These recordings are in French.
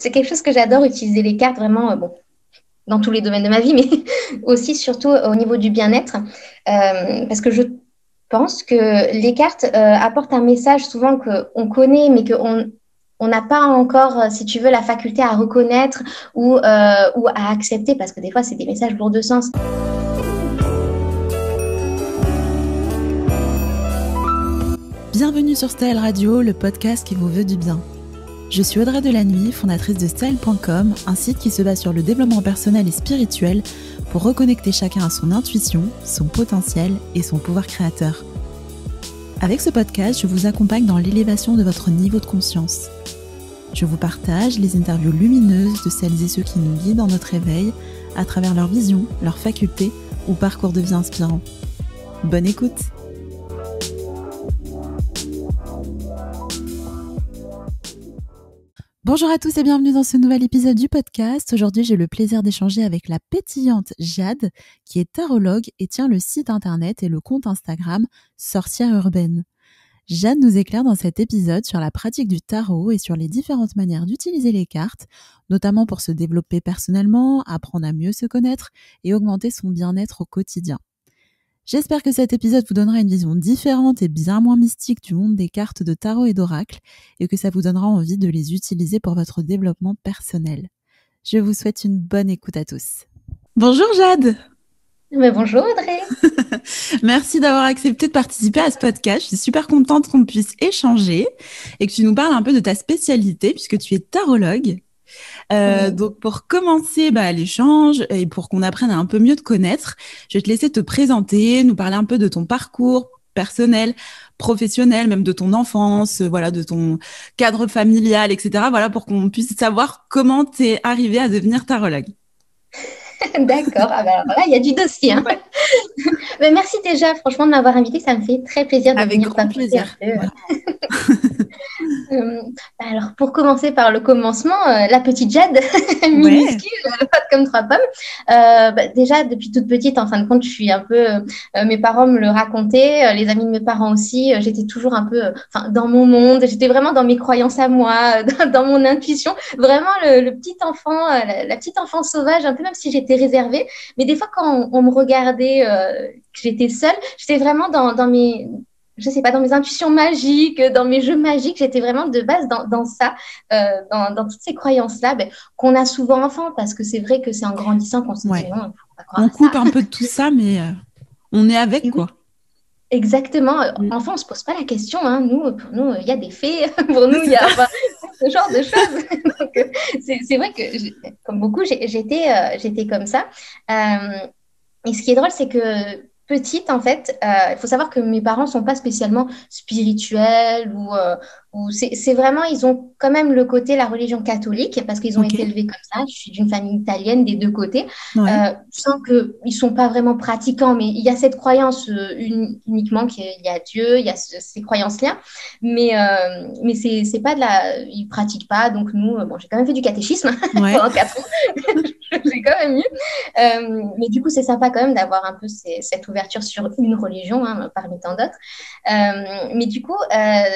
C'est quelque chose que j'adore utiliser les cartes vraiment, dans tous les domaines de ma vie, mais aussi surtout au niveau du bien-être, parce que je pense que les cartes apportent un message souvent qu'on connaît, mais qu'on on n'a pas encore, si tu veux, la faculté à reconnaître ou à accepter, parce que des fois, c'est des messages lourds de sens. Bienvenue sur Style Radio, le podcast qui vous veut du bien. Je suis Audrey Delannuy, fondatrice de Style.com, un site qui se base sur le développement personnel et spirituel pour reconnecter chacun à son intuition, son potentiel et son pouvoir créateur. Avec ce podcast, je vous accompagne dans l'élévation de votre niveau de conscience. Je vous partage les interviews lumineuses de celles et ceux qui nous guident dans notre éveil à travers leur vision, leurs facultés ou parcours de vie inspirant. Bonne écoute! Bonjour à tous et bienvenue dans ce nouvel épisode du podcast. Aujourd'hui, j'ai le plaisir d'échanger avec la pétillante Jade, qui est tarologue et tient le site internet et le compte Instagram Sorcière Urbaine. Jade nous éclaire dans cet épisode sur la pratique du tarot et sur les différentes manières d'utiliser les cartes, notamment pour se développer personnellement, apprendre à mieux se connaître et augmenter son bien-être au quotidien. J'espère que cet épisode vous donnera une vision différente et bien moins mystique du monde des cartes de tarot et d'oracle et que ça vous donnera envie de les utiliser pour votre développement personnel. Je vous souhaite une bonne écoute à tous. Bonjour Jade. Bonjour Audrey. Merci d'avoir accepté de participer à ce podcast. Je suis super contente qu'on puisse échanger et que tu nous parles un peu de ta spécialité puisque tu es tarologue. Donc pour commencer l'échange et pour qu'on apprenne à un peu mieux te connaître, je vais te laisser te présenter, nous parler un peu de ton parcours personnel, professionnel, même de ton enfance, de ton cadre familial, etc. Voilà, pour qu'on puisse savoir comment t'es arrivée à devenir tarologue. D'accord, alors là, il y a du dossier. Hein. Ouais. Mais merci déjà, franchement, de m'avoir invitée. Ça me fait très plaisir de venir grand plaisir. Alors, pour commencer par le commencement, la petite Jade, minuscule, pas comme trois pommes. Déjà, depuis toute petite, en fin de compte, je suis un peu... mes parents me le racontaient, les amis de mes parents aussi. J'étais toujours un peu dans mon monde. J'étais vraiment dans mes croyances à moi, dans mon intuition. Vraiment, le petit enfant, la petite enfant sauvage, un peu même si j'étais réservée. Mais des fois, quand on me regardait, que j'étais seule, j'étais vraiment dans mes... Je sais pas, dans mes intuitions magiques, dans mes jeux magiques, j'étais vraiment de base dans ça, dans toutes ces croyances-là, qu'on a souvent enfant, parce que c'est vrai que c'est en grandissant qu'on se dit non, il faut pas croire à ça. On coupe un peu de tout ça, mais on est avec, quoi. Exactement. Enfant, on se pose pas la question. Hein. Pour nous, il y a des fées. Pour nous, il y a ce genre de choses. Donc, c'est vrai que, comme beaucoup, j'étais comme ça. Et ce qui est drôle, c'est que petite, en fait, il faut savoir que mes parents sont pas spécialement spirituels ou c'est vraiment, ils ont quand même le côté, la religion catholique, parce qu'ils ont été élevés comme ça. Je suis d'une famille italienne des deux côtés. Sans qu'ils sont pas vraiment pratiquants, mais il y a cette croyance uniquement qu'il y a Dieu, il y a ces croyances-là. Mais c'est pas ils pratiquent pas. Donc nous, j'ai quand même fait du catéchisme pendant 4 ans. J'ai quand même eu. Mais du coup, c'est sympa quand même d'avoir un peu cette ouverture sur une religion, parmi tant d'autres. Mais du coup,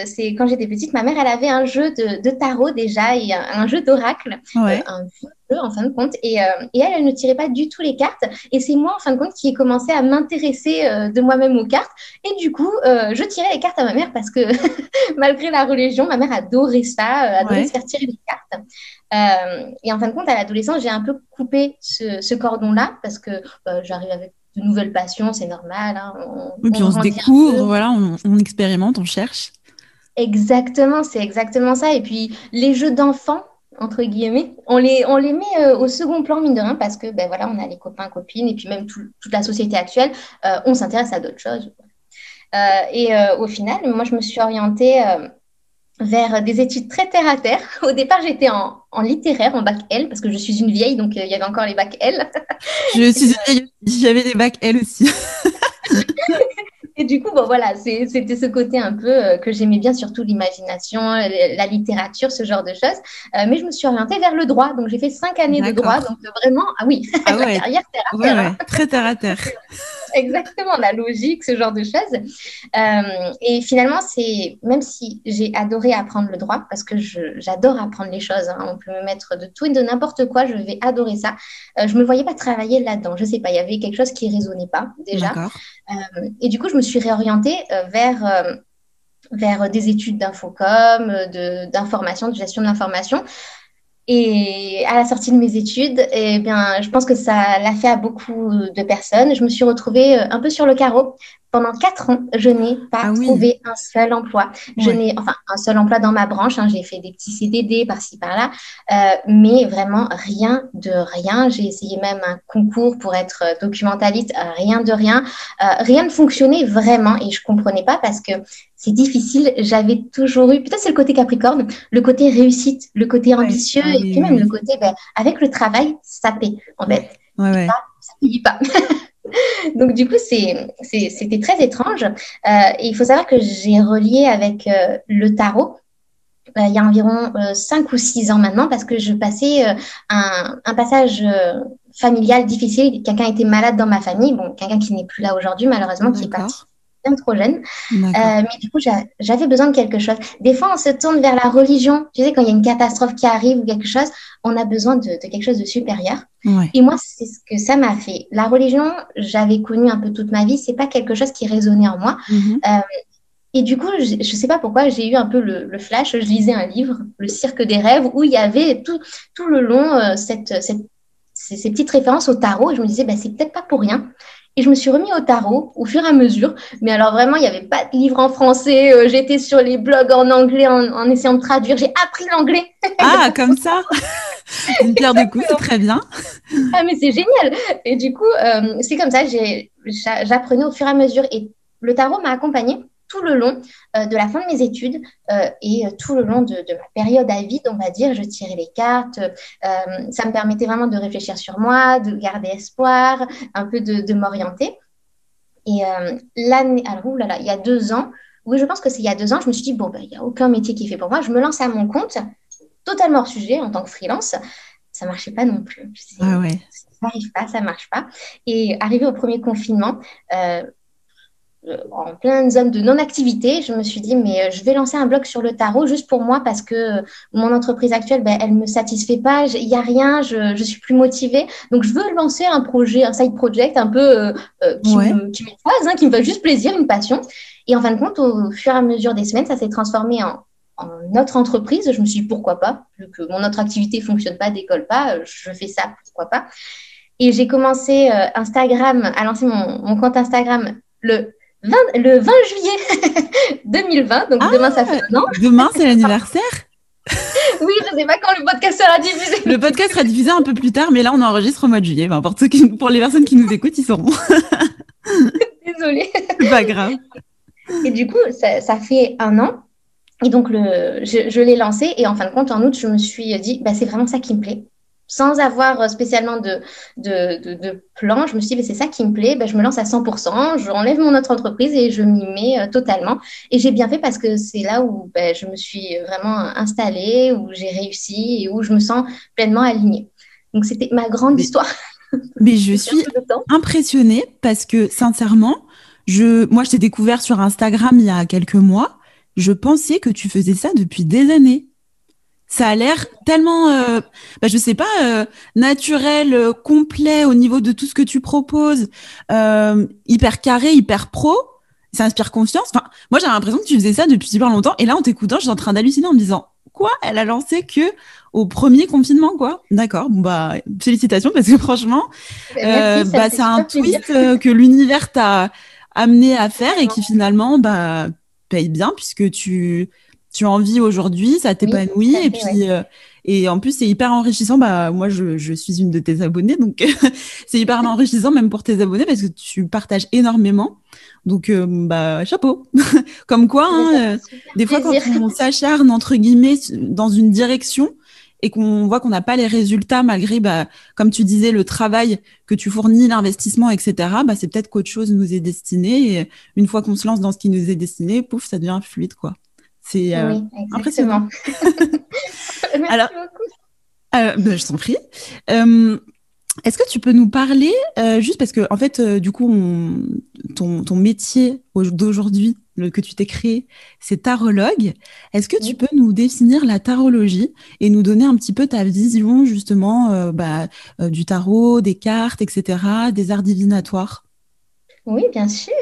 c'est quand j'étais petite, ma mère, elle avait un jeu de tarot déjà et un jeu d'oracle, un jeu en fin de compte. Et elle ne tirait pas du tout les cartes. Et c'est moi, en fin de compte, qui ai commencé à m'intéresser de moi-même aux cartes. Et du coup, je tirais les cartes à ma mère parce que malgré la religion, ma mère adorait ça, adorait se faire tirer les cartes. Et en fin de compte, à l'adolescence, j'ai un peu coupé ce cordon-là parce que j'arrive avec de nouvelles passions, c'est normal. Hein, puis on se découvre, on expérimente, on cherche. Exactement, c'est exactement ça. Et puis, les jeux d'enfants, entre guillemets, on les met au second plan, mine de rien, parce que, on a les copains, copines, et puis même toute la société actuelle, on s'intéresse à d'autres choses. Et au final, moi, je me suis orientée vers des études très terre à terre. Au départ, j'étais en littéraire, en bac L, parce que je suis une vieille, donc il y avait encore les bacs L. Je suis une vieille, j'avais des bacs L aussi. Et du coup, bon, voilà, c'était ce côté un peu que j'aimais bien, surtout l'imagination, la littérature, ce genre de choses. Mais je me suis orientée vers le droit. Donc, j'ai fait 5 années de droit. D'accord. Donc, vraiment, ah oui, Ah la ouais, carrière terre à ouais, terre, hein. ouais, très terre à terre. Exactement, la logique, ce genre de choses. Et finalement, même si j'ai adoré apprendre le droit, parce que j'adore apprendre les choses, hein, on peut me mettre de tout et de n'importe quoi, je vais adorer ça. Je me voyais pas travailler là-dedans. Je sais pas, il y avait quelque chose qui résonnait pas déjà. D'accord. Et du coup, je me suis réorientée vers des études d'infocom, d'information, de gestion de l'information. Et à la sortie de mes études, eh bien, je pense que ça l'a fait à beaucoup de personnes. Je me suis retrouvée un peu sur le carreau. Pendant 4 ans, je n'ai pas Ah oui, trouvé un seul emploi. ouais, Enfin, un seul emploi dans ma branche, hein. J'ai fait des petits CDD par-ci, par-là, mais vraiment rien de rien. J'ai essayé même un concours pour être documentaliste, rien de rien. Rien ne fonctionnait vraiment et je comprenais pas parce que c'est difficile. J'avais toujours eu, peut-être c'est le côté Capricorne, le côté réussite, le côté ouais. ambitieux Ah et oui, puis oui, même le oui. côté, ben, avec le travail, ça paie, en fait. Ouais, ouais, Et ouais. ça paye pas. Donc, du coup, c'était très étrange. Et il faut savoir que j'ai relié avec le tarot il y a environ 5 ou 6 ans maintenant parce que je passais un passage familial difficile. Quelqu'un était malade dans ma famille. Bon, quelqu'un qui n'est plus là aujourd'hui, malheureusement, qui est parti D'accord, bien trop jeune. d'accord. Mais du coup, j'avais besoin de quelque chose. Des fois, on se tourne vers la religion. Tu sais, quand il y a une catastrophe qui arrive ou quelque chose, on a besoin de quelque chose de supérieur. Ouais, Et moi, c'est ce que ça m'a fait. La religion, j'avais connu un peu toute ma vie. C'est pas quelque chose qui résonnait en moi. mhm. Euh, et du coup, je ne sais pas pourquoi, j'ai eu un peu le flash. Je lisais un livre, Le Cirque des rêves, où il y avait tout le long ces petites références au tarot. Et je me disais, bah, c'est peut-être pas pour rien. Et je me suis remis au tarot au fur et à mesure. Mais alors vraiment, il n'y avait pas de livre en français. J'étais sur les blogs en anglais en essayant de traduire. J'ai appris l'anglais Ah, grâce comme ça, d'une pierre deux coups, c'est au... très bien. Ah, mais c'est génial. Et du coup, c'est comme ça, j'apprenais au fur et à mesure. Et le tarot m'a accompagnée tout le long de la fin de mes études et tout le long de ma période à vide, on va dire. Je tirais les cartes. Ça me permettait vraiment de réfléchir sur moi, de garder espoir, un peu de m'orienter. Et alors, oulala, il y a 2 ans, oui, je pense que c'est il y a 2 ans, je me suis dit, bon, ben, il n'y a aucun métier qui est fait pour moi. Je me lance à mon compte, totalement hors sujet en tant que freelance. Ça ne marchait pas non plus. Ah ouais. Ça n'arrive pas, ça ne marche pas. Et arrivé au premier confinement, euh, en pleine zone de non-activité, je me suis dit, mais je vais lancer un blog sur le tarot juste pour moi parce que mon entreprise actuelle, ben, elle ne me satisfait pas, il n'y a rien, je ne suis plus motivée. Donc, je veux lancer un projet, un side project un peu Ouais. qui m'efface, hein, qui me fait juste plaisir, une passion. Et en fin de compte, au fur et à mesure des semaines, ça s'est transformé en notre entreprise. Je me suis dit, pourquoi pas, vu que mon autre activité ne fonctionne pas, décolle pas, je fais ça, pourquoi pas. Et j'ai commencé Instagram, à lancer mon compte Instagram le 20 juillet 2020. Donc demain, ça fait Ah, 1 an. demain, c'est l'anniversaire. Oui, je ne sais pas quand le podcast sera diffusé. Le podcast sera diffusé un peu plus tard, mais là, on enregistre au mois de juillet. Ben, pour les personnes qui nous écoutent, ils sauront. Désolée. C'est pas grave. Et du coup, ça fait 1 an. Et donc, je l'ai lancé. Et en fin de compte, en août, je me suis dit, bah, c'est vraiment ça qui me plaît. Sans avoir spécialement de plan, je me suis dit, bah, c'est ça qui me plaît. Bah, je me lance à 100%. Je enlève mon autre entreprise et je m'y mets totalement. Et j'ai bien fait parce que c'est là où bah, je me suis vraiment installée, où j'ai réussi et où je me sens pleinement alignée. Donc, c'était ma grande Mais, histoire mais je depuis un suis peu de temps. impressionnée parce que, sincèrement, moi, je t'ai découvert sur Instagram il y a quelques mois. Je pensais que tu faisais ça depuis des années. Ça a l'air tellement, je sais pas, naturel, complet au niveau de tout ce que tu proposes, hyper carré, hyper pro. Ça inspire confiance. Enfin, moi, j'avais l'impression que tu faisais ça depuis super longtemps. Et là, en t'écoutant, j'étais en train d'halluciner en me disant, quoi? Elle a lancé que au premier confinement, quoi. D'accord. Bon, bah, félicitations parce que franchement, Merci, ça me fait c'est un super plaisir. twist que l'univers t'a amené à faire et Vraiment. qui finalement, paye bien puisque tu en vis aujourd'hui, ça Oui, t'épanouit tout à et fait, ouais. puis et en plus c'est hyper enrichissant. Bah moi je suis une de tes abonnées donc c'est hyper enrichissant même pour tes abonnés parce que tu partages énormément. Donc chapeau. Comme quoi Mais ça hein, fait super des fois plaisir. quand on s'acharne entre guillemets dans une direction et qu'on voit qu'on n'a pas les résultats malgré, comme tu disais, le travail que tu fournis, l'investissement, etc., c'est peut-être qu'autre chose nous est destiné. Et une fois qu'on se lance dans ce qui nous est destiné, pouf, ça devient fluide, quoi. C'est Oui, impressionnant. exactement. Alors, Merci beaucoup. je t'en prie. Est-ce que tu peux nous parler, juste parce que, en fait, du coup, ton métier d'aujourd'hui, que tu t'es créé, c'est tarologue. Est-ce que tu Oui. peux nous définir la tarologie et nous donner un petit peu ta vision, justement, du tarot, des cartes, etc., des arts divinatoires? Oui, bien sûr.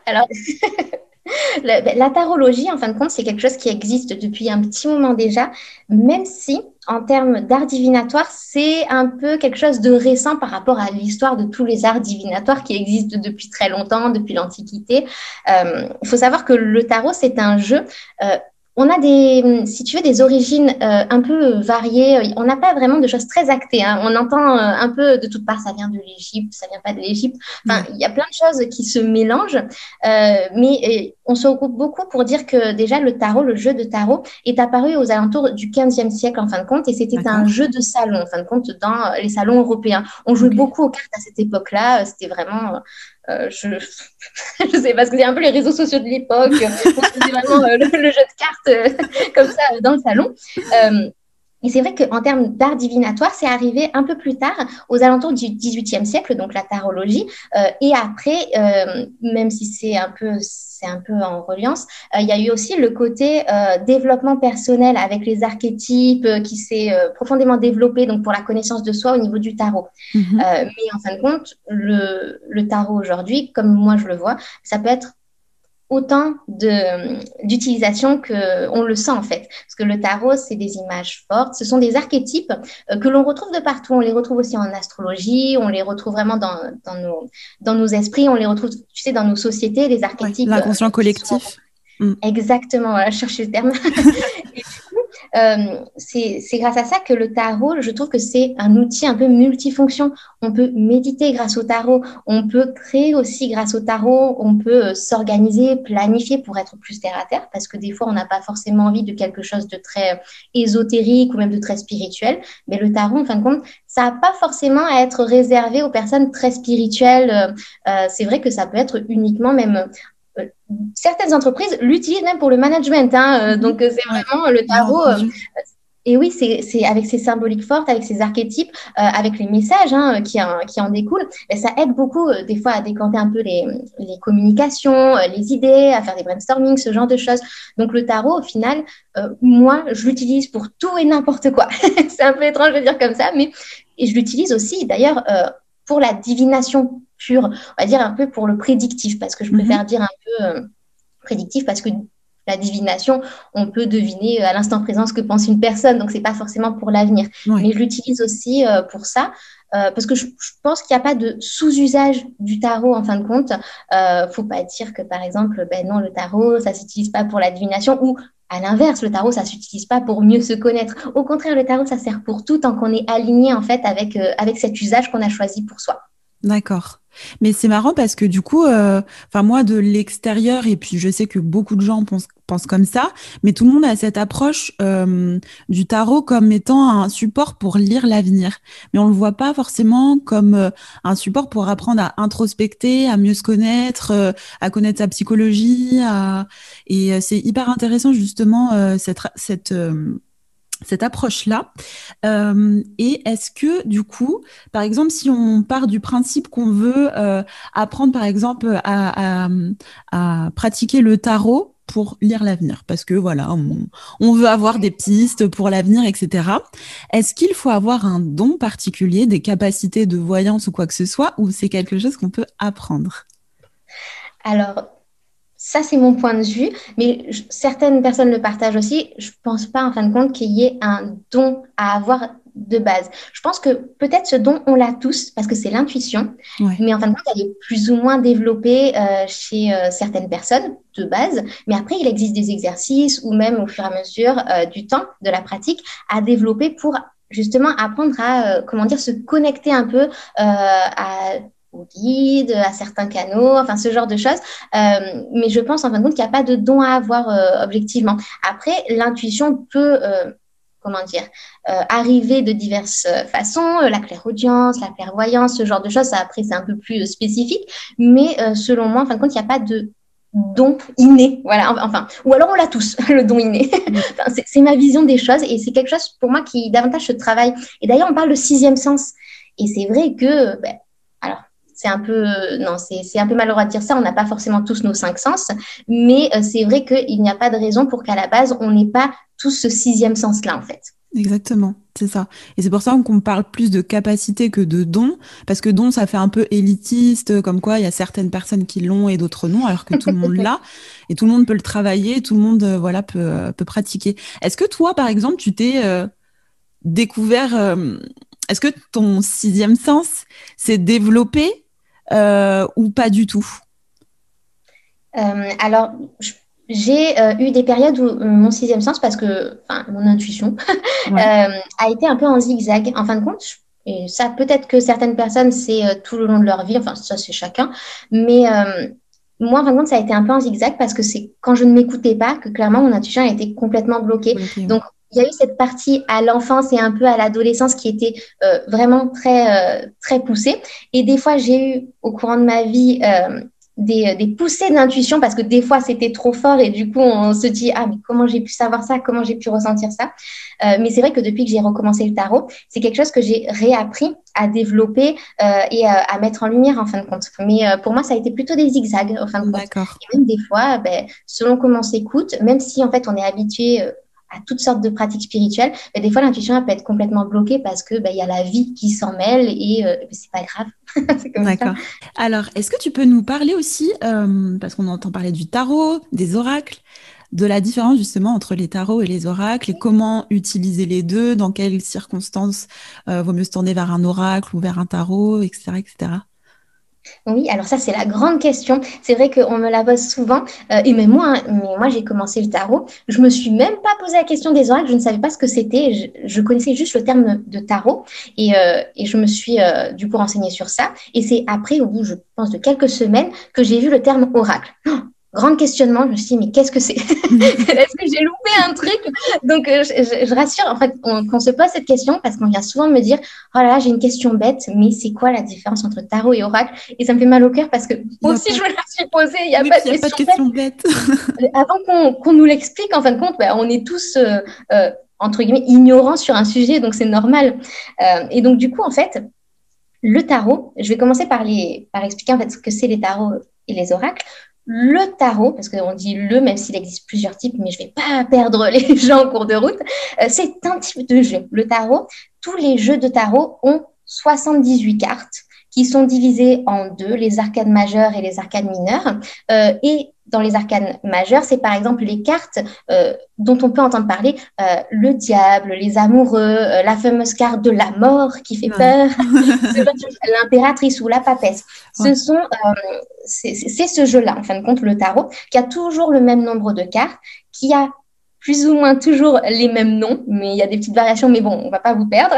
Alors, la tarologie, en fin de compte, c'est quelque chose qui existe depuis un petit moment déjà, même si, en termes d'art divinatoire, c'est un peu quelque chose de récent par rapport à l'histoire de tous les arts divinatoires qui existent depuis très longtemps, depuis l'Antiquité. Il faut savoir que le tarot, c'est un jeu. On a si tu veux, des origines un peu variées. On n'a pas vraiment de choses très actées, hein. On entend un peu de toutes parts, ça vient de l'Égypte, ça vient pas de l'Égypte. Enfin, Ouais. il y a plein de choses qui se mélangent, mais on se regroupe beaucoup pour dire que déjà le tarot, le jeu de tarot, est apparu aux alentours du XVe siècle en fin de compte, et c'était un D'accord. jeu de salon en fin de compte dans les salons européens. On jouait Ok. beaucoup aux cartes à cette époque-là. C'était vraiment je sais pas, parce que c'est un peu les réseaux sociaux de l'époque. On faisait vraiment le jeu de cartes comme ça dans le salon. Et c'est vrai qu'en termes d'art divinatoire, c'est arrivé un peu plus tard, aux alentours du XVIIIe siècle, donc la tarologie. Et après, même si c'est un peu en reliance, il y a eu aussi le côté développement personnel avec les archétypes qui s'est profondément développé donc pour la connaissance de soi au niveau du tarot. Mhm. Mais en fin de compte, le tarot aujourd'hui, comme moi je le vois, ça peut être autant d'utilisation qu'on le sent en fait. Parce que le tarot, c'est des images fortes, ce sont des archétypes que l'on retrouve de partout. On les retrouve aussi en astrologie, on les retrouve vraiment dans nos esprits, on les retrouve, tu sais, dans nos sociétés, les Ouais. archétypes L'inconscient qui sont collectif. Mm. exactement, voilà, je cherche le terme. Et du coup, c'est grâce à ça que le tarot, je trouve que c'est un outil un peu multifonction. On peut méditer grâce au tarot, on peut créer aussi grâce au tarot, on peut s'organiser, planifier pour être plus terre à terre, parce que des fois, on n'a pas forcément envie de quelque chose de très ésotérique ou même de très spirituel. Mais le tarot, en fin de compte, ça n'a pas forcément à être réservé aux personnes très spirituelles. C'est vrai que ça peut être uniquement même euh, certaines entreprises l'utilisent même pour le management, hein, Mhm. donc c'est Ouais, vraiment le j'ai tarot. entendu. Et oui, c'est avec ces symboliques fortes, avec ces archétypes, avec les messages hein, qui en découlent, et ça aide beaucoup des fois à décanter un peu les communications, les idées, à faire des brainstorming, ce genre de choses. Donc le tarot, au final, moi, je l'utilise pour tout et n'importe quoi. C'est un peu étrange de dire comme ça, mais et je l'utilise aussi d'ailleurs pour la divination pure, on va dire un peu pour le prédictif, parce que je Mhm. préfère dire un peu prédictif, parce que la divination, on peut deviner à l'instant présent ce que pense une personne, donc c'est pas forcément pour l'avenir. Ouais. Mais je l'utilise aussi pour ça, parce que je pense qu'il n'y a pas de sous-usage du tarot en fin de compte. Faut pas dire que par exemple, ben non, le tarot, ça s'utilise pas pour la divination, ou à l'inverse, le tarot, ça s'utilise pas pour mieux se connaître. Au contraire, le tarot, ça sert pour tout tant qu'on est aligné en fait avec cet usage qu'on a choisi pour soi. D'accord. Mais c'est marrant parce que du coup, enfin moi de l'extérieur, et puis je sais que beaucoup de gens pensent comme ça, mais tout le monde a cette approche du tarot comme étant un support pour lire l'avenir. Mais on le voit pas forcément comme un support pour apprendre à introspecter, à mieux se connaître, à connaître sa psychologie. Et c'est hyper intéressant justement cette approche-là. Et est-ce que, du coup, par exemple, si on part du principe qu'on veut apprendre, par exemple, à pratiquer le tarot pour lire l'avenir, parce que voilà, on veut avoir des pistes pour l'avenir, etc. Est-ce qu'il faut avoir un don particulier, des capacités de voyance ou quoi que ce soit, ou c'est quelque chose qu'on peut apprendre? Alors, ça, c'est mon point de vue, mais certaines personnes le partagent aussi. Je pense pas, en fin de compte, qu'il y ait un don à avoir de base. Je pense que peut-être ce don, on l'a tous, parce que c'est l'intuition, Ouais, mais en fin de compte, elle est plus ou moins développée chez certaines personnes de base. Mais après, il existe des exercices ou même au fur et à mesure du temps, de la pratique, à développer pour justement apprendre à, comment dire, se connecter un peu aux guides, à certains canaux, enfin ce genre de choses. Mais je pense en fin de compte qu'il n'y a pas de don à avoir objectivement. Après, l'intuition peut comment dire, arriver de diverses façons, la clairaudience, la clairvoyance, ce genre de choses. Ça, après, c'est un peu plus spécifique, mais selon moi, en fin de compte, il n'y a pas de don inné, voilà, enfin, ou alors on l'a tous, le don inné. Enfin, c'est ma vision des choses et c'est quelque chose pour moi qui davantage se travaille. Et d'ailleurs, on parle de sixième sens. Et c'est vrai que, ben, alors, c'est un peu, non, c'est un peu malheureux de dire ça, on n'a pas forcément tous nos cinq sens, mais c'est vrai qu'il n'y a pas de raison pour qu'à la base, on n'ait pas tous ce sixième sens-là, en fait. Exactement, c'est ça. Et c'est pour ça qu'on parle plus de capacité que de don, parce que don, ça fait un peu élitiste, comme quoi il y a certaines personnes qui l'ont et d'autres non, alors que tout le monde l'a, et tout le monde peut le travailler, tout le monde voilà peut pratiquer. Est-ce que toi, par exemple, tu t'es découvert, est-ce que ton sixième sens s'est développé ou pas du tout? Alors, j'ai eu des périodes où mon sixième sens, parce que mon intuition, Ouais. a été un peu en zigzag. En fin de compte, et ça, peut-être que certaines personnes, c'est tout le long de leur vie, enfin, ça, c'est chacun. Mais moi, en fin de compte, ça a été un peu en zigzag parce que c'est quand je ne m'écoutais pas que clairement mon intuition a été complètement bloquée. Bloqué, ouais. Donc, il y a eu cette partie à l'enfance et un peu à l'adolescence qui était vraiment très poussée. Et des fois, j'ai eu au courant de ma vie des poussées d'intuition parce que des fois c'était trop fort et du coup on se dit ah mais comment j'ai pu savoir ça, comment j'ai pu ressentir ça. Mais c'est vrai que depuis que j'ai recommencé le tarot, c'est quelque chose que j'ai réappris à développer et à mettre en lumière en fin de compte. Mais pour moi ça a été plutôt des zigzags en fin de compte. D'accord. Et même des fois, ben, selon comment on s'écoute, même si en fait on est habitué à toutes sortes de pratiques spirituelles, ben, des fois l'intuition elle peut être complètement bloquée parce que ben, il y a la vie qui s'en mêle et ben, c'est pas grave. C'est comme ça. D'accord. Alors, est-ce que tu peux nous parler aussi, parce qu'on entend parler du tarot, des oracles, de la différence justement entre les tarots et les oracles et comment utiliser les deux, dans quelles circonstances vaut mieux se tourner vers un oracle ou vers un tarot, etc., etc. Oui, alors ça, c'est la grande question. C'est vrai qu'on me la pose souvent. Et même moi, hein, mais moi, j'ai commencé le tarot. Je me suis même pas posé la question des oracles. Je ne savais pas ce que c'était. Je connaissais juste le terme de tarot. Et je me suis du coup renseignée sur ça. Et c'est après, au bout, je pense, de quelques semaines, que j'ai vu le terme oracle. Grand questionnement, je me suis dit, mais qu'est-ce que c'est? Est-ce que j'ai loupé un truc? Donc, je rassure, en fait, qu'on se pose cette question parce qu'on vient souvent me dire, oh là là, j'ai une question bête, mais c'est quoi la différence entre tarot et oracle? Et ça me fait mal au cœur parce que Il y moi a aussi, pas... je me la suis posée, il n'y a Oui, pas puis de il n'y a pas de question question bête. bête. Avant qu'on nous l'explique, en fin de compte, bah, on est tous, entre guillemets, ignorants sur un sujet, donc c'est normal. Et donc, du coup, en fait, le tarot, je vais commencer par expliquer en fait ce que c'est les tarots et les oracles. Le tarot, parce qu'on dit le, même s'il existe plusieurs types, mais je ne vais pas perdre les gens en cours de route, c'est un type de jeu. Le tarot, tous les jeux de tarot ont 78 cartes qui sont divisées en deux, les arcanes majeures et les arcanes mineures. Et dans les arcanes majeures, c'est par exemple les cartes dont on peut entendre parler, le diable, les amoureux, la fameuse carte de la mort qui fait Ouais. peur, l'impératrice ou la papesse. Ouais. C'est ce jeu-là, en fin de compte, le tarot, qui a toujours le même nombre de cartes, qui a plus ou moins toujours les mêmes noms, mais il y a des petites variations, mais bon, on ne va pas vous perdre.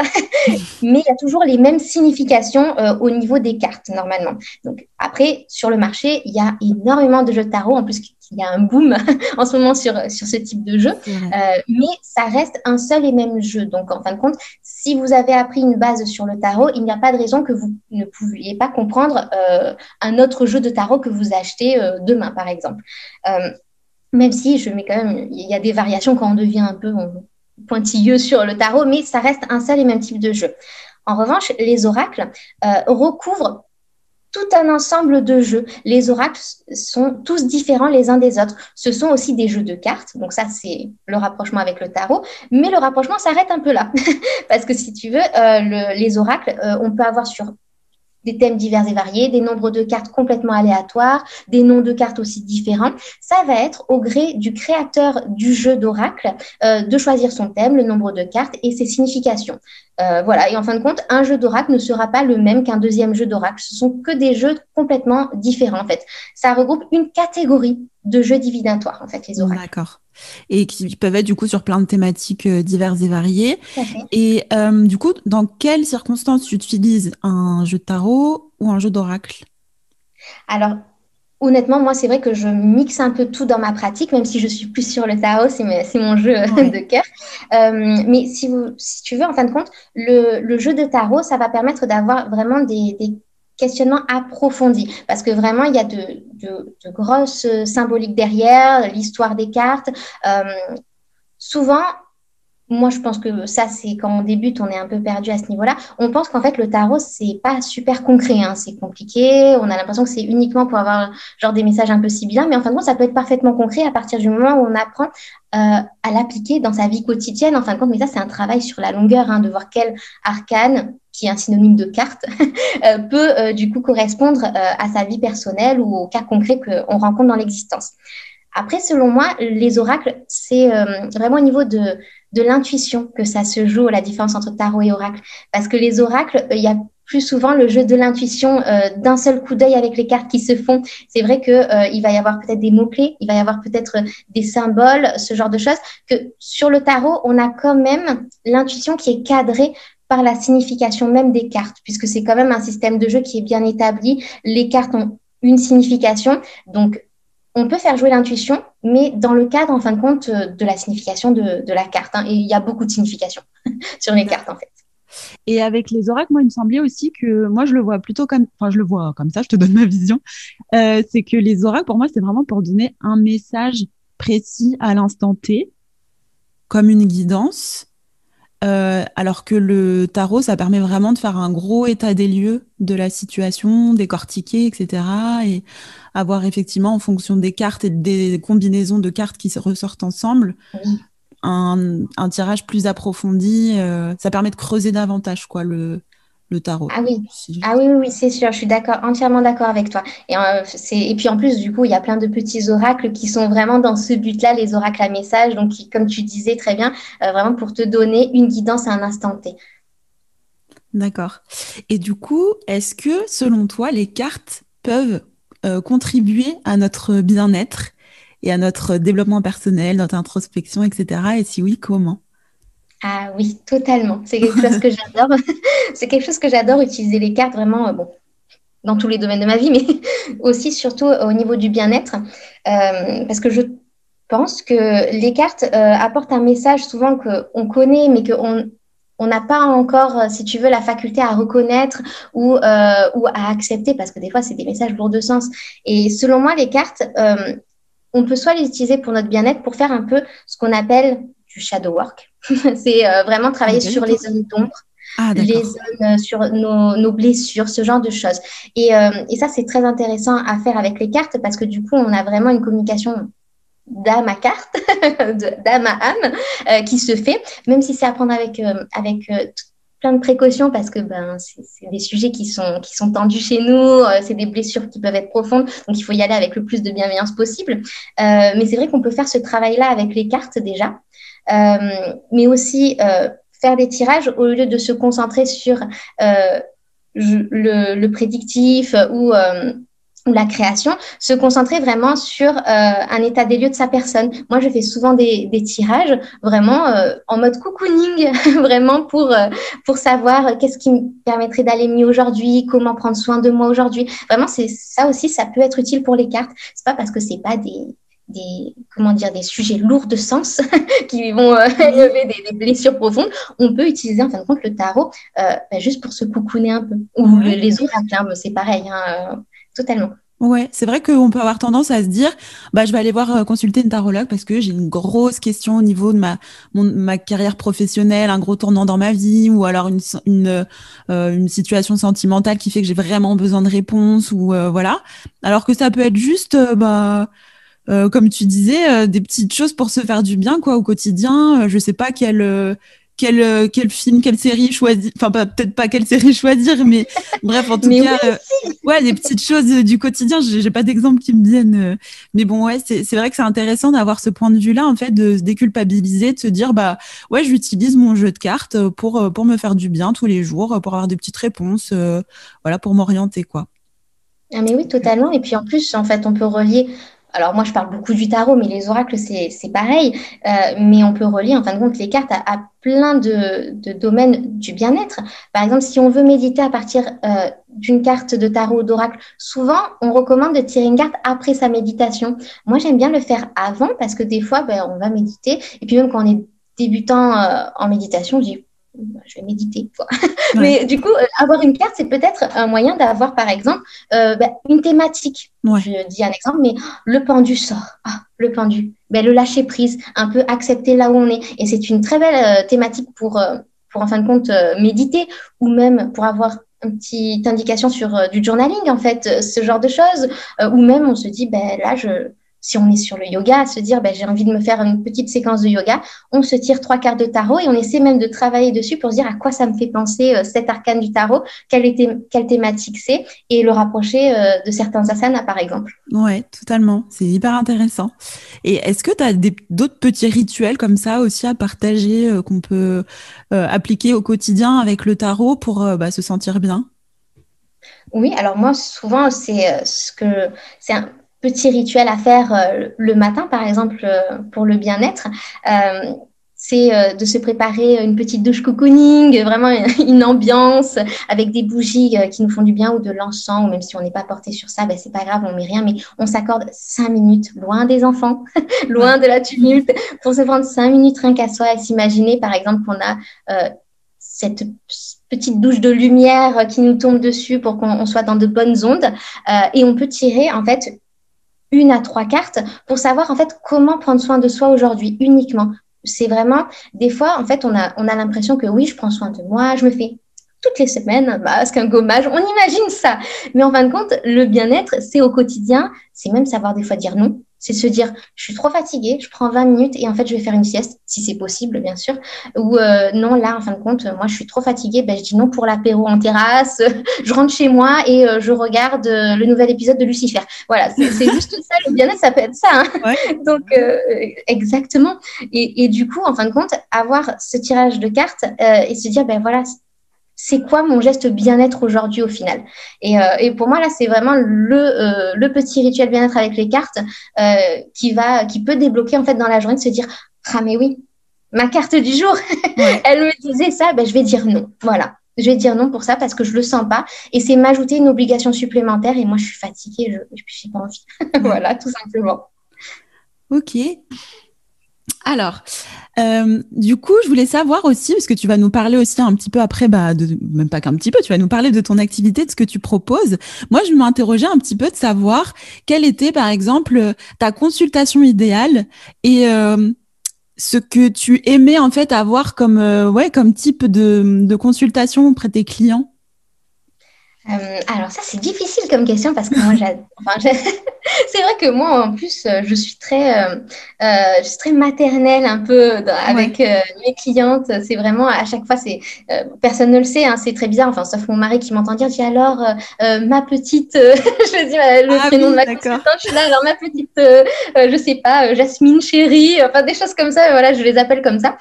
Mais il y a toujours les mêmes significations au niveau des cartes, normalement. Donc, après, sur le marché, il y a énormément de jeux de tarot. En plus, il y a un boom en ce moment sur ce type de jeu. C'est vrai. Mais ça reste un seul et même jeu. Donc, en fin de compte, si vous avez appris une base sur le tarot, il n'y a pas de raison que vous ne pouviez pas comprendre un autre jeu de tarot que vous achetez demain, par exemple. Même si je mets quand même, il y a des variations quand on devient un peu pointilleux sur le tarot, mais ça reste un seul et même type de jeu. En revanche, les oracles recouvrent tout un ensemble de jeux. Les oracles sont tous différents les uns des autres. Ce sont aussi des jeux de cartes, donc ça c'est le rapprochement avec le tarot, mais le rapprochement s'arrête un peu là. Parce que si tu veux, les oracles, on peut avoir sur des thèmes divers et variés, des nombres de cartes complètement aléatoires, des noms de cartes aussi différents. Ça va être au gré du créateur du jeu d'oracle de choisir son thème, le nombre de cartes et ses significations. Voilà, et en fin de compte, un jeu d'oracle ne sera pas le même qu'un deuxième jeu d'oracle. Ce sont que des jeux complètement différents, en fait. Ça regroupe une catégorie de jeux divinatoires, en fait, les oracles. D'accord. Et qui peuvent être du coup sur plein de thématiques diverses et variées. Tout à fait. Et du coup, dans quelles circonstances tu utilises un jeu de tarot ou un jeu d'oracle? Alors, Honnêtement, moi, c'est vrai que je mixe un peu tout dans ma pratique, même si je suis plus sur le tarot, c'est mon jeu Ouais. de cœur. Mais si tu veux, en fin de compte, le jeu de tarot, ça va permettre d'avoir vraiment des questionnements approfondis. Parce que vraiment, il y a de grosses symboliques derrière, l'histoire des cartes. Euh, Souvent, moi, je pense que ça, c'est quand on débute, on est un peu perdu à ce niveau-là. On pense qu'en fait, le tarot, c'est pas super concret, hein. C'est compliqué. On a l'impression que c'est uniquement pour avoir genre des messages un peu sibyllins, mais en fin de compte, ça peut être parfaitement concret à partir du moment où on apprend à l'appliquer dans sa vie quotidienne. En fin de compte, mais ça, c'est un travail sur la longueur, hein, de voir quel arcane, qui est un synonyme de carte, peut du coup correspondre à sa vie personnelle ou au cas concret qu'on rencontre dans l'existence. Après, selon moi, les oracles, c'est vraiment au niveau de l'intuition que ça se joue, la différence entre tarot et oracle. Parce que les oracles, il y a plus souvent le jeu de l'intuition d'un seul coup d'œil avec les cartes qui se font. C'est vrai que il va y avoir peut-être des mots-clés, il va y avoir peut-être des symboles, ce genre de choses, que sur le tarot, on a quand même l'intuition qui est cadrée par la signification même des cartes, puisque c'est quand même un système de jeu qui est bien établi. Les cartes ont une signification, donc on peut faire jouer l'intuition, mais dans le cadre, en fin de compte, de la signification de la carte, hein. Et il y a beaucoup de significations sur les cartes, en fait. Et avec les oracles, moi, il me semblait aussi que moi, je le vois plutôt comme, enfin, je le vois comme ça, je te donne ma vision. C'est que les oracles, pour moi, c'est vraiment pour donner un message précis à l'instant T, comme une guidance. Alors que le tarot, ça permet vraiment de faire un gros état des lieux de la situation, décortiquer, etc. Et avoir effectivement, en fonction des cartes et des combinaisons de cartes qui se ressortent ensemble, Oui. un tirage plus approfondi. Ça permet de creuser davantage, quoi, le tarot. Ah oui. Si- Ah oui, oui, oui, c'est sûr, je suis d'accord, entièrement d'accord avec toi. Et puis en plus, du coup, il y a plein de petits oracles qui sont vraiment dans ce but-là, les oracles à message, donc comme tu disais très bien, vraiment pour te donner une guidance à un instant T. D'accord. Et du coup, est-ce que, selon toi, les cartes peuvent contribuer à notre bien-être et à notre développement personnel, notre introspection, etc. Et si oui, comment? Ah oui, totalement. C'est quelque chose que j'adore. C'est quelque chose que j'adore utiliser les cartes vraiment, bon, dans tous les domaines de ma vie, mais aussi surtout au niveau du bien-être, parce que je pense que les cartes apportent un message souvent qu'on connaît, mais qu'on on n'a pas encore, si tu veux, la faculté à reconnaître ou à accepter, parce que des fois, c'est des messages lourds de sens. Et selon moi, les cartes, on peut soit les utiliser pour notre bien-être, pour faire un peu ce qu'on appelle du shadow work. C'est vraiment Ah, mais travailler pas du sur tout. les zones d'ombre, Ah, les d'accord. zones sur nos blessures, ce genre de choses. Et ça, c'est très intéressant à faire avec les cartes parce que du coup, on a vraiment une communication d'âme à carte, d'âme à âme, qui se fait, même si c'est à prendre avec plein de précautions parce que ben, c'est des sujets qui sont tendus chez nous, c'est des blessures qui peuvent être profondes, donc il faut y aller avec le plus de bienveillance possible. Mais c'est vrai qu'on peut faire ce travail-là avec les cartes déjà, mais aussi faire des tirages au lieu de se concentrer sur le prédictif ou la création, se concentrer vraiment sur un état des lieux de sa personne. Moi, je fais souvent des tirages vraiment en mode cocooning, vraiment pour savoir qu'est-ce qui me permettrait d'aller mieux aujourd'hui, comment prendre soin de moi aujourd'hui. Vraiment, c'est ça aussi, ça peut être utile pour les cartes. C'est pas parce que c'est pas comment dire, des sujets lourds de sens qui vont Oui. élever des blessures profondes. On peut utiliser en fin de compte le tarot juste pour se cocooner un peu. Ou Ouais. les oracles, hein, c'est pareil, hein, totalement. Ouais, c'est vrai qu'on peut avoir tendance à se dire, bah, je vais aller voir consulter une tarologue parce que j'ai une grosse question au niveau de ma carrière professionnelle, un gros tournant dans ma vie, ou alors une situation sentimentale qui fait que j'ai vraiment besoin de réponses, ou voilà. Alors que ça peut être juste, comme tu disais, des petites choses pour se faire du bien, quoi, au quotidien. Je sais pas quel film, quelle série choisir. Enfin, peut-être pas quelle série choisir, mais bref, en tout Mais oui, cas, ouais, des petites choses du quotidien. J'ai pas d'exemple qui me viennent. Mais bon, ouais, c'est vrai que c'est intéressant d'avoir ce point de vue-là, en fait, de se déculpabiliser, de se dire, bah, ouais, j'utilise mon jeu de cartes pour me faire du bien tous les jours, pour avoir des petites réponses, voilà, pour m'orienter, quoi. ah, mais oui, totalement. Et puis en plus, en fait, on peut relier. alors moi je parle beaucoup du tarot, mais les oracles c'est pareil. Mais on peut relier en fin de compte les cartes à plein de domaines du bien-être. Par exemple, si on veut méditer à partir d'une carte de tarot ou d'oracle, souvent on recommande de tirer une carte après sa méditation. Moi j'aime bien le faire avant parce que des fois on va méditer et puis même quand on est débutant en méditation, je dis je vais méditer, quoi. Ouais. Mais du coup, avoir une carte, c'est peut-être un moyen d'avoir, par exemple, une thématique. Ouais. Je dis un exemple, mais le pendu sort. Ah, le pendu. Le lâcher prise, un peu accepter là où on est. Et c'est une très belle thématique pour, en fin de compte, méditer ou même pour avoir une petite indication sur du journaling, en fait, ce genre de choses. Ou même, on se dit, là, si on est sur le yoga, se dire j'ai envie de me faire une petite séquence de yoga, on se tire 3 cartes de tarot et on essaie même de travailler dessus pour se dire à quoi ça me fait penser cet arcane du tarot, quelle thématique c'est et le rapprocher de certains asanas par exemple. Ouais, totalement. C'est hyper intéressant. Et est-ce que tu as d'autres petits rituels comme ça aussi à partager qu'on peut appliquer au quotidien avec le tarot pour se sentir bien? Oui, alors moi souvent c'est un petit rituel à faire le matin par exemple pour le bien-être. C'est de se préparer une petite douche cocooning, vraiment une ambiance avec des bougies qui nous font du bien ou de l'encens, ou même si on n'est pas porté sur ça, c'est pas grave, on met rien, mais on s'accorde 5 minutes loin des enfants, loin de la tumulte, pour se prendre 5 minutes rien qu'à soi et s'imaginer par exemple qu'on a cette petite douche de lumière qui nous tombe dessus pour qu'on soit dans de bonnes ondes. Et on peut tirer en fait 1 à 3 cartes pour savoir en fait comment prendre soin de soi aujourd'hui uniquement. C'est vraiment, des fois, en fait, on a l'impression que oui, je prends soin de moi, je me fais toutes les semaines un masque, un gommage, on imagine ça. Mais en fin de compte, le bien-être, c'est au quotidien, c'est même savoir des fois dire non. C'est se dire, je suis trop fatiguée, je prends 20 minutes et en fait, je vais faire une sieste, si c'est possible, bien sûr. Ou non, là, en fin de compte, moi, je suis trop fatiguée, je dis non pour l'apéro en terrasse, je rentre chez moi et je regarde le nouvel épisode de Lucifer. Voilà, c'est juste ça, le bien-être, ça peut être ça. Hein. Ouais. Donc, exactement. Et du coup, en fin de compte, avoir ce tirage de cartes et se dire, voilà, c'est quoi mon geste bien-être aujourd'hui au final. Et pour moi, là, c'est vraiment le petit rituel bien-être avec les cartes qui peut débloquer en fait dans la journée de se dire, ah mais oui, ma carte du jour, elle me disait ça, je vais dire non. Voilà. Je vais dire non pour ça parce que je le sens pas. Et c'est m'ajouter une obligation supplémentaire. Et moi, je suis fatiguée, je n'ai pas envie. Voilà, tout simplement. Ok. Alors, du coup, je voulais savoir aussi, parce que tu vas nous parler aussi un petit peu après, même pas qu'un petit peu, tu vas nous parler de ton activité, de ce que tu proposes. Moi, je m'interrogeais un petit peu de savoir quelle était, par exemple, ta consultation idéale et ce que tu aimais en fait avoir comme type de consultation auprès de tes clients. Alors ça, c'est difficile comme question parce que moi, c'est vrai que moi, en plus, je suis très maternelle un peu avec mes clientes. C'est vraiment, à chaque fois, personne ne le sait, hein, c'est très bizarre. Enfin, sauf mon mari qui m'entend dire, dis alors, ma petite, je dis le prénom de ma consultante, je suis là, alors ma petite, je sais pas, Jasmine, chérie, enfin des choses comme ça, voilà, je les appelle comme ça.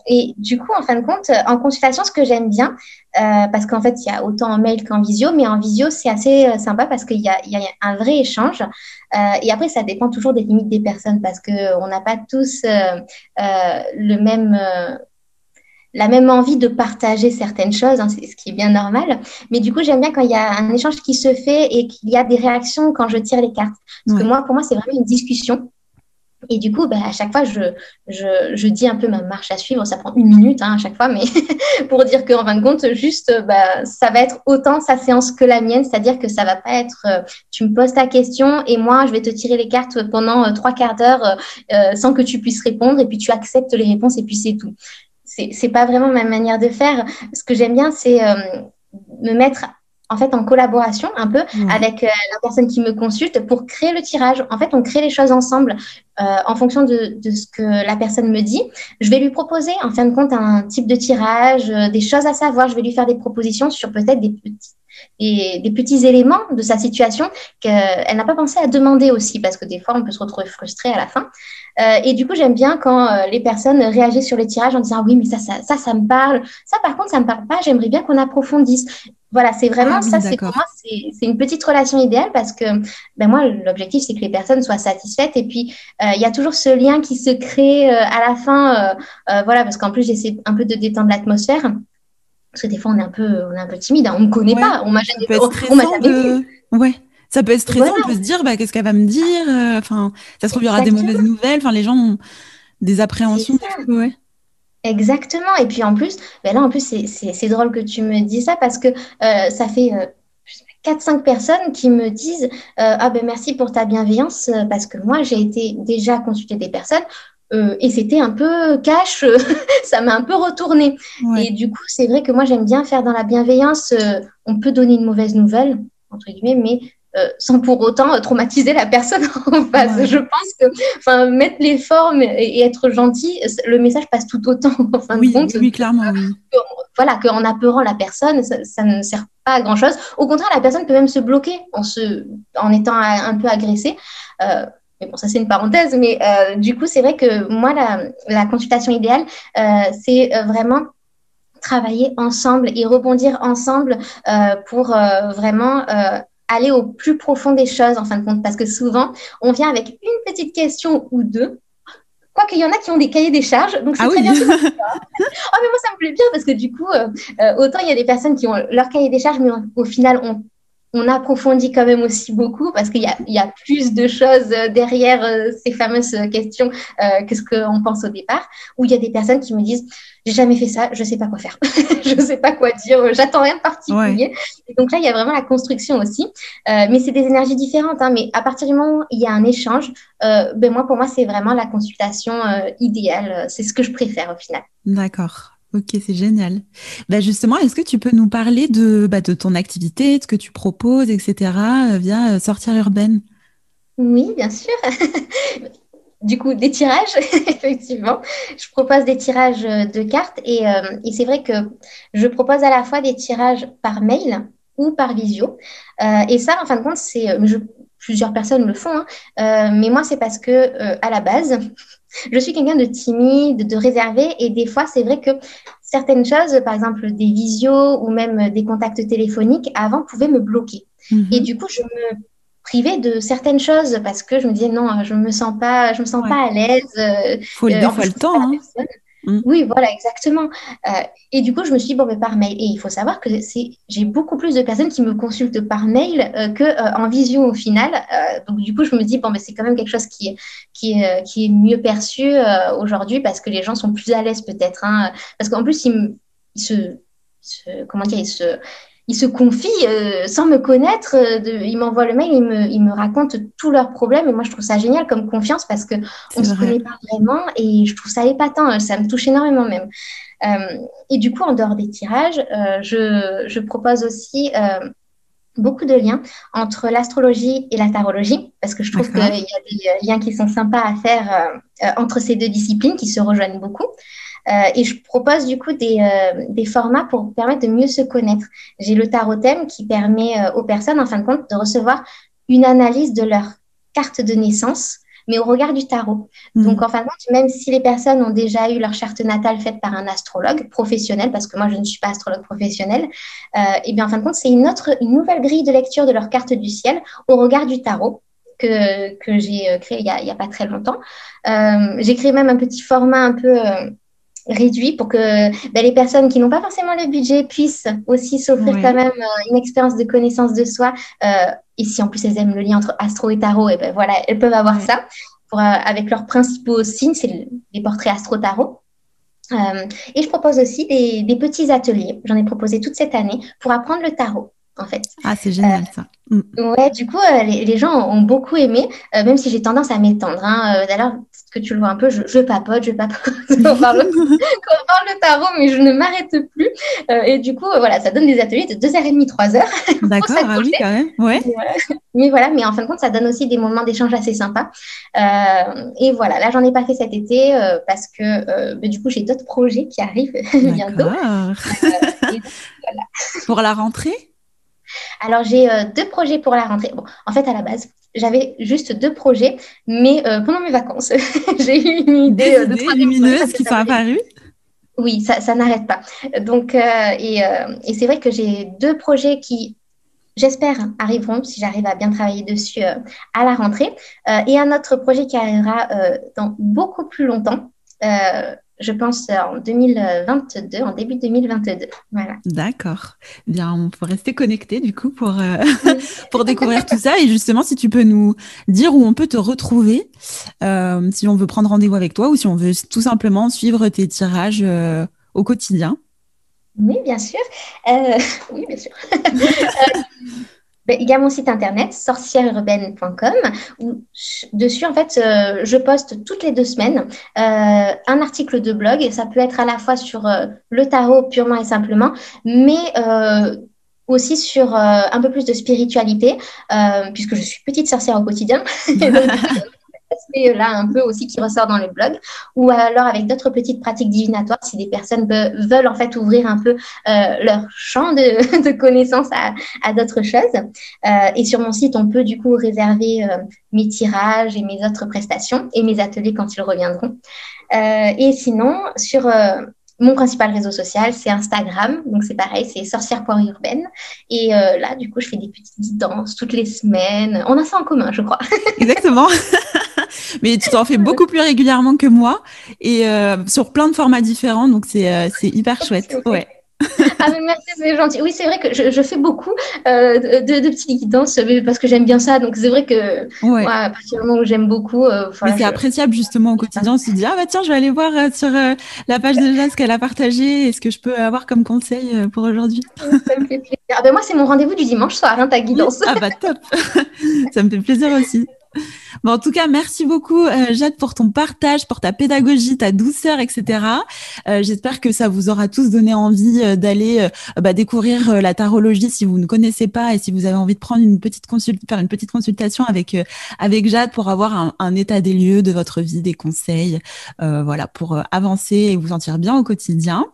Et du coup, en fin de compte, en consultation, ce que j'aime bien, parce qu'en fait, il y a autant en mail qu'en visio, mais en visio, c'est assez sympa parce qu'il y a un vrai échange. Et après, ça dépend toujours des limites des personnes parce qu'on n'a pas tous la même envie de partager certaines choses, hein, c'est ce qui est bien normal. Mais du coup, j'aime bien quand il y a un échange qui se fait et qu'il y a des réactions quand je tire les cartes. Parce que pour moi, c'est vraiment une discussion. Et du coup, à chaque fois, je dis un peu ma marche à suivre. Ça prend 1 minute à chaque fois, mais pour dire qu'en fin de compte, juste, ça va être autant sa séance que la mienne. C'est-à-dire que ça va pas être, tu me poses ta question et moi, je vais te tirer les cartes pendant 3 quarts d'heure sans que tu puisses répondre. Et puis, tu acceptes les réponses et puis c'est tout. C'est pas vraiment ma manière de faire. Ce que j'aime bien, c'est me mettre en fait en collaboration un peu avec la personne qui me consulte pour créer le tirage. En fait, on crée les choses ensemble en fonction de ce que la personne me dit. Je vais lui proposer en fin de compte un type de tirage, des choses à savoir. Je vais lui faire des propositions sur peut-être des petits éléments de sa situation qu'elle n'a pas pensé à demander aussi, parce que des fois, on peut se retrouver frustré à la fin. Et du coup, j'aime bien quand les personnes réagissent sur les tirages en disant, ah oui, mais ça me parle. Ça, par contre, ça me parle pas. J'aimerais bien qu'on approfondisse. Voilà, c'est Ah vraiment oui, ça, c'est pour d'accord. moi, c'est une petite relation idéale parce que ben moi, l'objectif, c'est que les personnes soient satisfaites. Et puis, il y a toujours ce lien qui se crée à la fin. Voilà, parce qu'en plus, j'essaie un peu de détendre l'atmosphère. Parce que des fois, on est un peu timide, hein, on ne me connaît Ouais, pas, on m'a ça peut être m'a stressant jamais vu. de... Ouais, ça peut être stressant, Voilà, on peut se dire, bah, qu'est-ce qu'elle va me dire? Enfin, ça se trouve, il y aura des mauvaises exactement, nouvelles. Enfin, les gens ont des c'est appréhensions, des ça. fois, ouais. Exactement. Et puis en plus, ben là, en plus, c'est drôle que tu me dis ça parce que ça fait 4-5 personnes qui me disent ah ben merci pour ta bienveillance parce que moi, j'ai été déjà consulter des personnes et c'était un peu cash, ça m'a un peu retourné. Ouais, Et du coup, c'est vrai que moi, j'aime bien faire dans la bienveillance. On peut donner une mauvaise nouvelle, entre guillemets, mais sans pour autant traumatiser la personne en face. ouais. Je pense que enfin, mettre les formes et être gentil, le message passe tout autant en fin de Oui, compte. oui, oui, clairement, oui. Voilà, qu'en apeurant la personne, ça ne sert pas à grand-chose. Au contraire, la personne peut même se bloquer en étant un peu agressée. Euh, mais bon, ça c'est une parenthèse, mais du coup, c'est vrai que moi, la consultation idéale, c'est vraiment travailler ensemble et rebondir ensemble pour vraiment aller au plus profond des choses, en fin de compte, parce que souvent, on vient avec une petite question ou deux. Quoiqu'il y en a qui ont des cahiers des charges, donc c'est Ah très oui, bien. Oh, mais moi, ça me plaît bien parce que du coup, autant il y a des personnes qui ont leur cahier des charges, mais au final, on approfondit quand même aussi beaucoup parce qu'il y a plus de choses derrière ces fameuses questions que ce qu'on pense au départ. Où il y a des personnes qui me disent, j'ai jamais fait ça, je sais pas quoi faire, je sais pas quoi dire, j'attends rien de ouais, particulier. Et donc là, il y a vraiment la construction aussi. Mais c'est des énergies différentes. Hein, mais à partir du moment où il y a un échange, ben moi, pour moi, c'est vraiment la consultation idéale. C'est ce que je préfère au final. d'accord. Ok, c'est génial. Bah justement, est-ce que tu peux nous parler de ton activité, de ce que tu proposes, etc., via Sortir Urbaine? Oui, bien sûr. Du coup, des tirages, effectivement. Je propose des tirages de cartes et c'est vrai que je propose à la fois des tirages par mail ou par visio. Et ça, en fin de compte, plusieurs personnes le font, hein. Mais moi, c'est parce que à la base, je suis quelqu'un de timide, de réservé et des fois, c'est vrai que certaines choses, par exemple des visios ou même des contacts téléphoniques, avant, pouvaient me bloquer. Et Mhm. du coup, je me privée de certaines choses parce que je me disais non, je me sens Ouais. pas à l'aise. Des En fois plus, le je connais pas temps, la hein. personne. Mm. Oui, voilà, exactement. Et du coup, je me suis dit, bon, mais par mail. Et il faut savoir que j'ai beaucoup plus de personnes qui me consultent par mail que en visio au final. Donc, du coup, je me dis, bon, mais c'est quand même quelque chose qui est mieux perçu aujourd'hui parce que les gens sont plus à l'aise peut-être. Hein. Parce qu'en plus, comment dire, ils se confient sans me connaître. Ils m'envoient le mail, ils me racontent tous leurs problèmes. Et moi, je trouve ça génial comme confiance parce qu'on C'est ne se vrai. connaît pas vraiment et je trouve ça épatant. Ça me touche énormément même. Et du coup, en dehors des tirages, je propose aussi beaucoup de liens entre l'astrologie et la tarologie parce que je trouve qu'il y a D'accord. des liens qui sont sympas à faire entre ces deux disciplines qui se rejoignent beaucoup. Et je propose du coup des formats pour permettre de mieux se connaître. J'ai le tarot thème qui permet aux personnes, en fin de compte, de recevoir une analyse de leur carte de naissance, mais au regard du tarot. Donc, Mm. en fin de compte, même si les personnes ont déjà eu leur charte natale faite par un astrologue professionnel, parce que moi, je ne suis pas astrologue professionnel, et bien, en fin de compte, c'est une nouvelle grille de lecture de leur carte du ciel au regard du tarot. Que j'ai créé il y a pas très longtemps. J'ai créé même un petit format un peu réduit pour que ben, les personnes qui n'ont pas forcément le budget puissent aussi s'offrir quand Ouais. même une expérience de connaissance de soi. Et si en plus elles aiment le lien entre astro et tarot, et ben voilà, elles peuvent avoir Ouais. ça avec leurs principaux signes, c'est les portraits astro-tarot. Et je propose aussi des petits ateliers. J'en ai proposé toute cette année pour apprendre le tarot, en fait. Ah, c'est Euh, génial ça. Mm. Ouais, du coup, les gens ont beaucoup aimé, même si j'ai tendance à m'étendre. Hein. D'ailleurs, peut-être que tu le vois un peu, je papote. On parle, on parle de tarot, mais je ne m'arrête plus. Et du coup, voilà, ça donne des ateliers de 2h30, 3 heures. Il faut D'accord. Ah oui, s'accrocher. quand même. Ouais. Mais voilà, mais en fin de compte, ça donne aussi des moments d'échange assez sympas. Et voilà, là, j'en ai pas fait cet été parce que bah, du coup, j'ai d'autres projets qui arrivent bientôt. D'accord. Et donc, voilà. Pour la rentrée? Alors, j'ai 2 projets pour la rentrée. Bon, en fait, à la base, j'avais juste 2 projets, mais pendant mes vacances, j'ai eu une idée Des de idées troisième projet parce lumineuses que qui ça sont voulait. apparues. Oui, ça n'arrête pas. Donc, et c'est vrai que j'ai 2 projets qui, j'espère, arriveront si j'arrive à bien travailler dessus à la rentrée. Et un autre projet qui arrivera dans beaucoup plus longtemps, je pense en 2022, en début 2022. Voilà. D'accord. Bien, on peut rester connecté du coup pour, Oui. pour découvrir tout ça. Et justement, si tu peux nous dire où on peut te retrouver, si on veut prendre rendez-vous avec toi ou si on veut tout simplement suivre tes tirages au quotidien. Oui, bien sûr. Euh, oui, bien sûr. Ben, il y a mon site internet sorcièreurbaine.com où dessus, en fait, je poste toutes les 2 semaines un article de blog. Et ça peut être à la fois sur le tarot purement et simplement, mais aussi sur un peu plus de spiritualité, puisque je suis petite sorcière au quotidien. Et donc, du coup, il y a cet aspect-là un peu aussi qui ressort dans le blog, ou alors avec d'autres petites pratiques divinatoires si des personnes veulent en fait ouvrir un peu leur champ de connaissances à d'autres choses. Et sur mon site, on peut du coup réserver mes tirages et mes autres prestations et mes ateliers quand ils reviendront. Et sinon, sur mon principal réseau social, c'est Instagram. Donc, c'est pareil, c'est sorcière.urbaine. Et là, du coup, je fais des petites danses toutes les semaines. On a ça en commun, je crois. Exactement. Mais tu t'en fais beaucoup plus régulièrement que moi et sur plein de formats différents. Donc, c'est hyper chouette. Ouais. Ah, mais merci, c'est gentil. Oui, c'est vrai que je fais beaucoup de petites guidances parce que j'aime bien ça. Donc, c'est vrai que Ouais. moi, à partir du moment où j'aime beaucoup, Mais voilà, c'est appréciable justement au quotidien. On se dit, ah bah tiens, je vais aller voir sur la page de Jade ce qu'elle a partagé et ce que je peux avoir comme conseil pour aujourd'hui. ça me fait plaisir. Ah, ben moi, c'est mon rendez-vous du dimanche soir, hein, ta Oui, guidance. ah bah top. Ça me fait plaisir aussi. Bon, en tout cas, merci beaucoup, Jade, pour ton partage, pour ta pédagogie, ta douceur, etc. J'espère que ça vous aura tous donné envie d'aller découvrir la tarologie si vous ne connaissez pas et si vous avez envie de prendre faire une petite consultation avec Jade pour avoir un état des lieux de votre vie, des conseils, voilà, pour avancer et vous sentir bien au quotidien.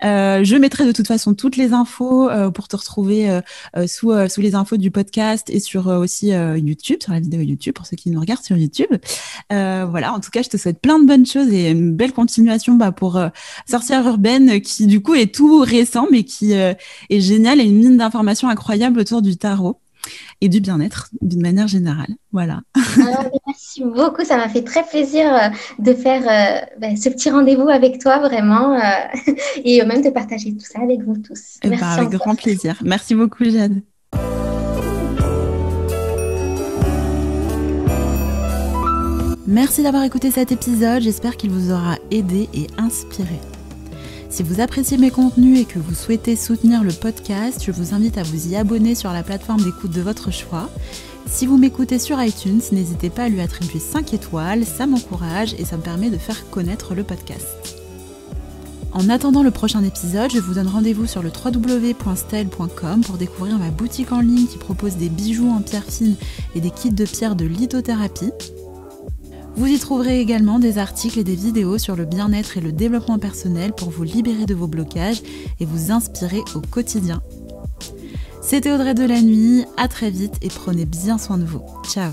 Je mettrai de toute façon toutes les infos pour te retrouver sous les infos du podcast et sur aussi YouTube, sur la vidéo YouTube pour ceux qui nous regardent sur YouTube. Voilà, en tout cas, je te souhaite plein de bonnes choses et une belle continuation pour Sorcière Urbaine qui du coup est tout récent mais qui est génial et une mine d'informations incroyables autour du tarot et du bien-être d'une manière générale. Voilà. Alors, merci beaucoup, ça m'a fait très plaisir de faire ce petit rendez-vous avec toi, vraiment, et même de partager tout ça avec vous tous. Et ben, Merci avec encore. grand plaisir. Merci beaucoup, Jade. Merci d'avoir écouté cet épisode, j'espère qu'il vous aura aidé et inspiré. Si vous appréciez mes contenus et que vous souhaitez soutenir le podcast, je vous invite à vous y abonner sur la plateforme d'écoute de votre choix. Si vous m'écoutez sur iTunes, n'hésitez pas à lui attribuer 5 étoiles, ça m'encourage et ça me permet de faire connaître le podcast. En attendant le prochain épisode, je vous donne rendez-vous sur le www.stel.com pour découvrir ma boutique en ligne qui propose des bijoux en pierre fine et des kits de pierre de lithothérapie. Vous y trouverez également des articles et des vidéos sur le bien-être et le développement personnel pour vous libérer de vos blocages et vous inspirer au quotidien. C'était Audrey de la Nuit, à très vite et prenez bien soin de vous. Ciao.